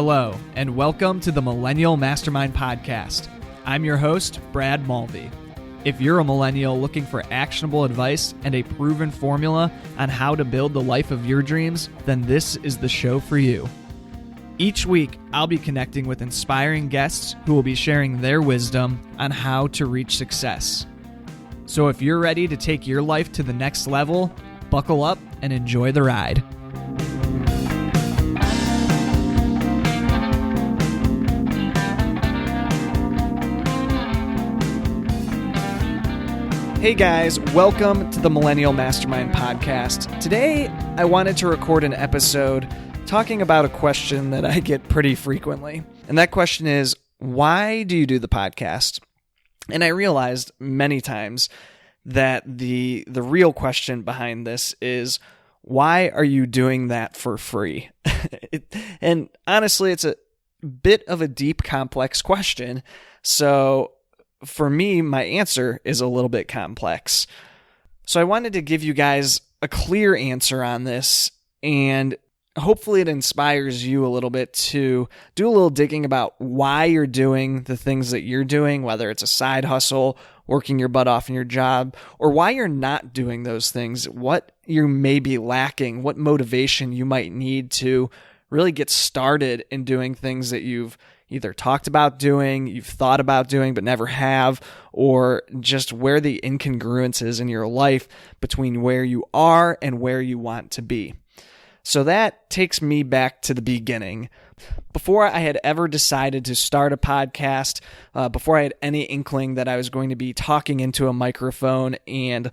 Hello, and welcome to the Millennial Mastermind podcast. I'm your host, Brad Mulvey. If you're a millennial looking for actionable advice and a proven formula on how to build the life of your dreams, then this is the show for you. Each week, I'll be connecting with inspiring guests who will be sharing their wisdom on how to reach success. So if you're ready to take your life to the next level, buckle up and enjoy the ride. Hey guys, welcome to the Millennial Mastermind podcast. Today, I wanted to record an episode talking about a question that I get pretty frequently. And that question is, why do you do the podcast? And I realized many times that the real question behind this is, why are you doing that for free? And honestly, it's a bit of a deep, complex question. So for me, my answer is a little bit complex. So I wanted to give you guys a clear answer on this, and hopefully it inspires you a little bit to do a little digging about why you're doing the things that you're doing, whether it's a side hustle, working your butt off in your job, or why you're not doing those things, what you may be lacking, what motivation you might need to really get started in doing things that you've either talked about doing, you've thought about doing, but never have, or just where the incongruence is in your life between where you are and where you want to be. So that takes me back to the beginning. Before I had ever decided to start a podcast, before I had any inkling that I was going to be talking into a microphone and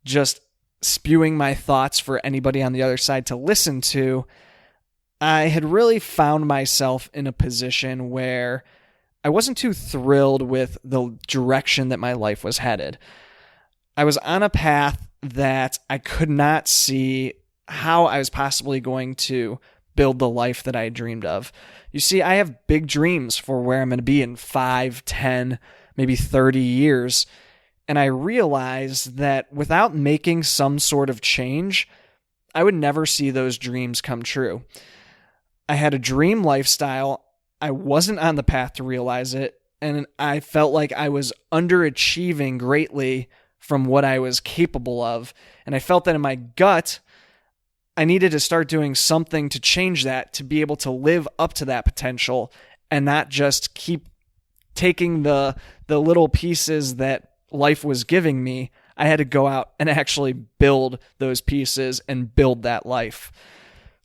just spewing my thoughts for anybody on the other side to listen to, I had really found myself in a position where I wasn't too thrilled with the direction that my life was headed. I was on a path that I could not see how I was possibly going to build the life that I dreamed of. You see, I have big dreams for where I'm going to be in 5, 10, maybe 30 years. And I realized that without making some sort of change, I would never see those dreams come true. I had a dream lifestyle. I wasn't on the path to realize it, and I felt like I was underachieving greatly from what I was capable of. And I felt that in my gut, I needed to start doing something to change that, to be able to live up to that potential and not just keep taking the little pieces that life was giving me. I had to go out and actually build those pieces and build that life.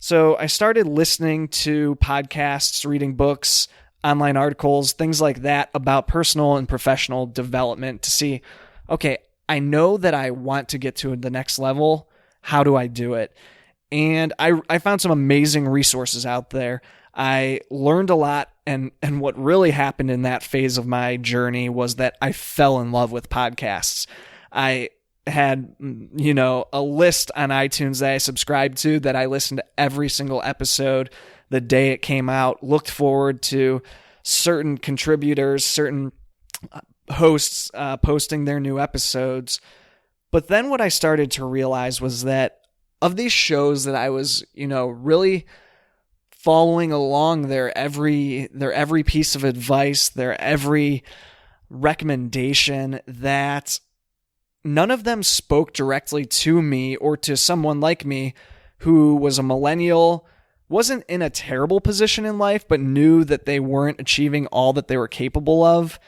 So I started listening to podcasts, reading books, online articles, things like that about personal and professional development to see, okay, I know that I want to get to the next level. How do I do it? And I found some amazing resources out there. I learned a lot, and what really happened in that phase of my journey was that I fell in love with podcasts. I had, a list on iTunes that I subscribed to that I listened to every single episode the day it came out, looked forward to certain contributors, certain hosts posting their new episodes. But then what I started to realize was that of these shows that I was, really following along their every piece of advice, their every recommendation, that none of them spoke directly to me or to someone like me who was a millennial, wasn't in a terrible position in life, but knew that they weren't achieving all that they were capable of.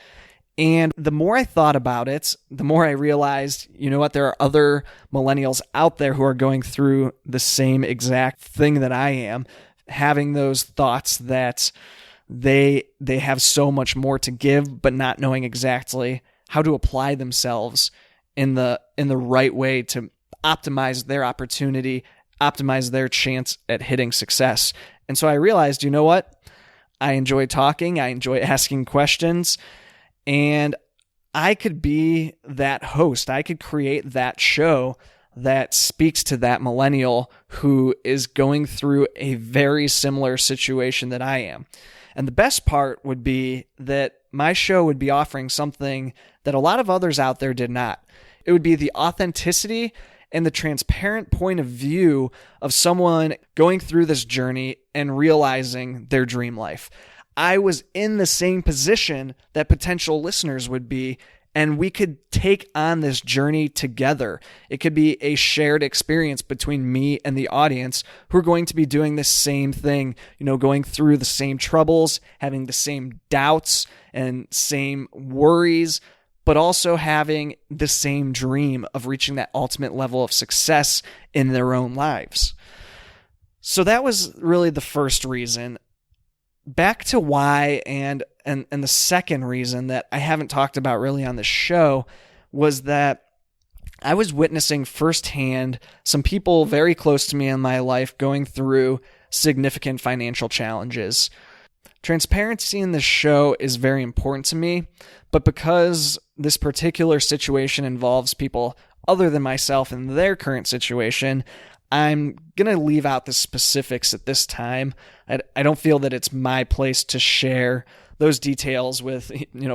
And the more I thought about it, the more I realized, there are other millennials out there who are going through the same exact thing that I am, having those thoughts that they have so much more to give, but not knowing exactly how to apply themselves in the right way to optimize their opportunity, optimize their chance at hitting success. And so I realized, you know what? I enjoy talking. I enjoy asking questions. And I could be that host. I could create that show that speaks to that millennial who is going through a very similar situation that I am. And the best part would be that my show would be offering something that a lot of others out there did not. It would be the authenticity and the transparent point of view of someone going through this journey and realizing their dream life. I was in the same position that potential listeners would be, and we could take on this journey together. It could be a shared experience between me and the audience who are going to be doing the same thing, going through the same troubles, having the same doubts and same worries, but also having the same dream of reaching that ultimate level of success in their own lives. So that was really the first reason. Back to why, and the second reason that I haven't talked about really on the show was that I was witnessing firsthand some people very close to me in my life going through significant financial challenges. Transparency in this show is very important to me, but because this particular situation involves people other than myself in their current situation, I'm going to leave out the specifics at this time. I don't feel that it's my place to share those details with,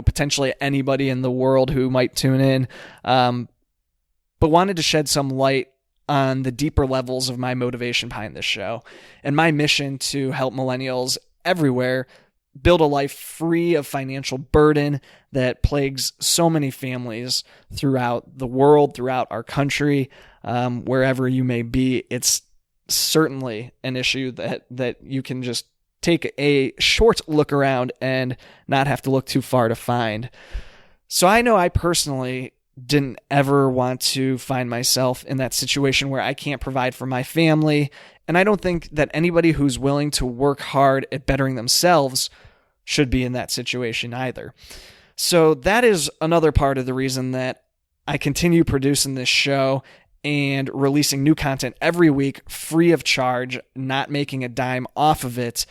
potentially anybody in the world who might tune in, but wanted to shed some light on the deeper levels of my motivation behind this show and my mission to help millennials everywhere build a life free of financial burden that plagues so many families throughout the world, throughout our country, wherever you may be. It's certainly an issue that you can just take a short look around and not have to look too far to find. So I know I personally didn't ever want to find myself in that situation where I can't provide for my family. And I don't think that anybody who's willing to work hard at bettering themselves should be in that situation either. So that is another part of the reason that I continue producing this show and releasing new content every week free of charge, not making a dime off of it.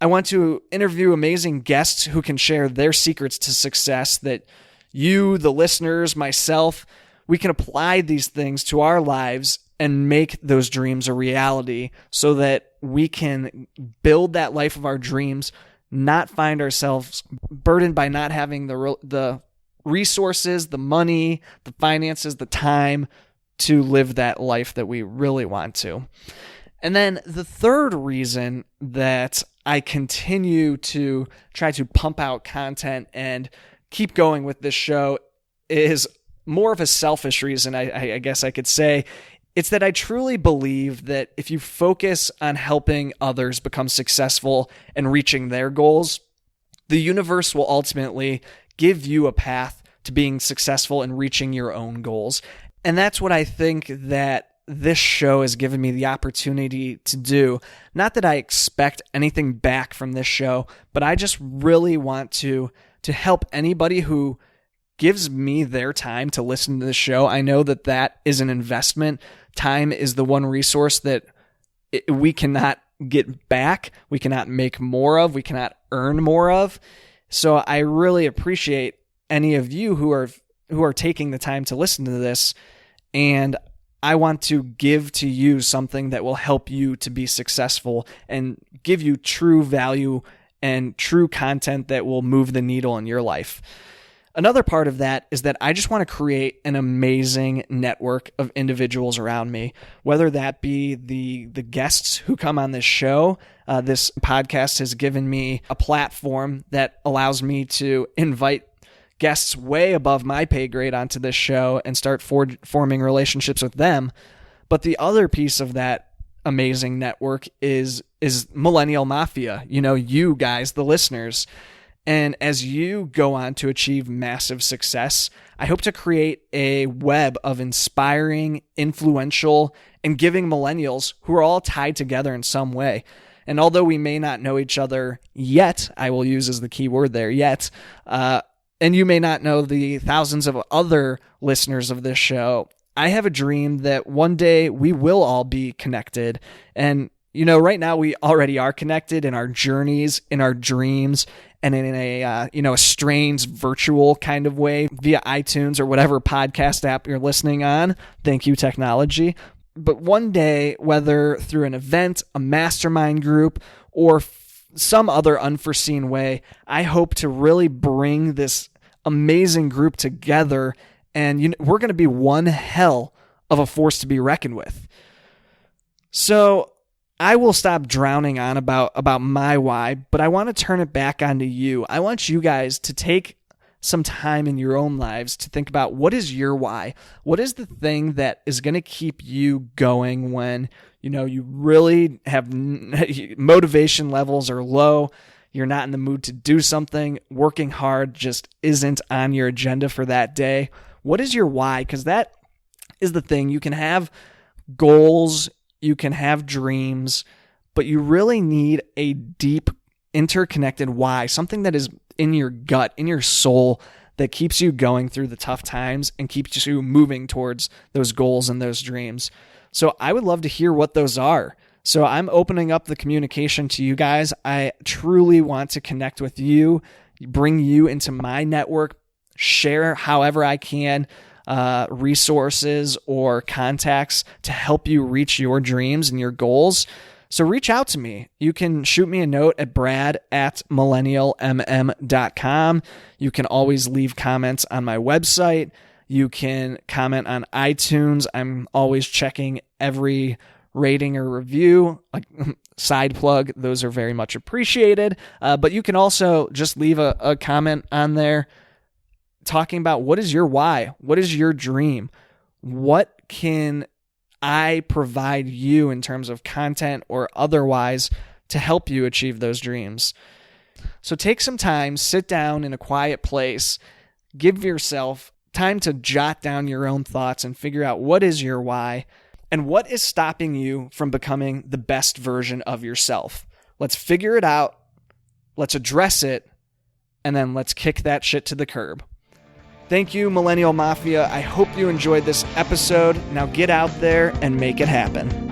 I want to interview amazing guests who can share their secrets to success that you, the listeners, myself, we can apply these things to our lives and make those dreams a reality so that we can build that life of our dreams, not find ourselves burdened by not having the resources, the money, the finances, the time to live that life that we really want to. And then the third reason that I continue to try to pump out content and keep going with this show is more of a selfish reason, I guess I could say. It's that I truly believe that if you focus on helping others become successful and reaching their goals, the universe will ultimately give you a path to being successful and reaching your own goals. And that's what I think that this show has given me the opportunity to do. Not that I expect anything back from this show, but I just really want to help anybody who gives me their time to listen to the show. I know that that is an investment. Time is the one resource that we cannot get back. We cannot make more of. We cannot earn more of. So I really appreciate any of you who are taking the time to listen to this, and I want to give to you something that will help you to be successful and give you true value and true content that will move the needle in your life. Another part of that is that I just want to create an amazing network of individuals around me, whether that be the guests who come on this show. This podcast has given me a platform that allows me to invite guests way above my pay grade onto this show and start forming relationships with them. But the other piece of that amazing network is Millennial Mafia, you guys, the listeners. And as you go on to achieve massive success, I hope to create a web of inspiring, influential, and giving millennials who are all tied together in some way. And although we may not know each other yet, I will use as the key word there, yet, and you may not know the thousands of other listeners of this show, I have a dream that one day we will all be connected. And, right now we already are connected in our journeys, in our dreams, and in a strange virtual kind of way via iTunes or whatever podcast app you're listening on. Thank you, technology. But one day, whether through an event, a mastermind group, or some other unforeseen way, I hope to really bring this amazing group together, and we're going to be one hell of a force to be reckoned with. So I will stop drowning on about my why, but I want to turn it back onto you. I want you guys to take some time in your own lives to think about, what is your why? What is the thing that is going to keep you going when, you really have motivation levels are low, you're not in the mood to do something, working hard just isn't on your agenda for that day? What is your why? Because that is the thing. You can have goals, you can have dreams, but you really need a deep, interconnected why, something that is in your gut, in your soul, that keeps you going through the tough times and keeps you moving towards those goals and those dreams. So I would love to hear what those are. So I'm opening up the communication to you guys. I truly want to connect with you, bring you into my network, share however I can, resources or contacts to help you reach your dreams and your goals. So reach out to me. You can shoot me a note at brad@millennialmm.com. You can always leave comments on my website. You can comment on iTunes. I'm always checking every rating or review. Like, side plug, those are very much appreciated. But you can also just leave a comment on there talking about, what is your why? What is your dream? What can I provide you in terms of content or otherwise to help you achieve those dreams? So take some time, sit down in a quiet place, give yourself time to jot down your own thoughts and figure out, what is your why and what is stopping you from becoming the best version of yourself. Let's figure it out, let's address it, and then let's kick that shit to the curb. Thank you, Millennial Mafia. I hope you enjoyed this episode. Now get out there and make it happen.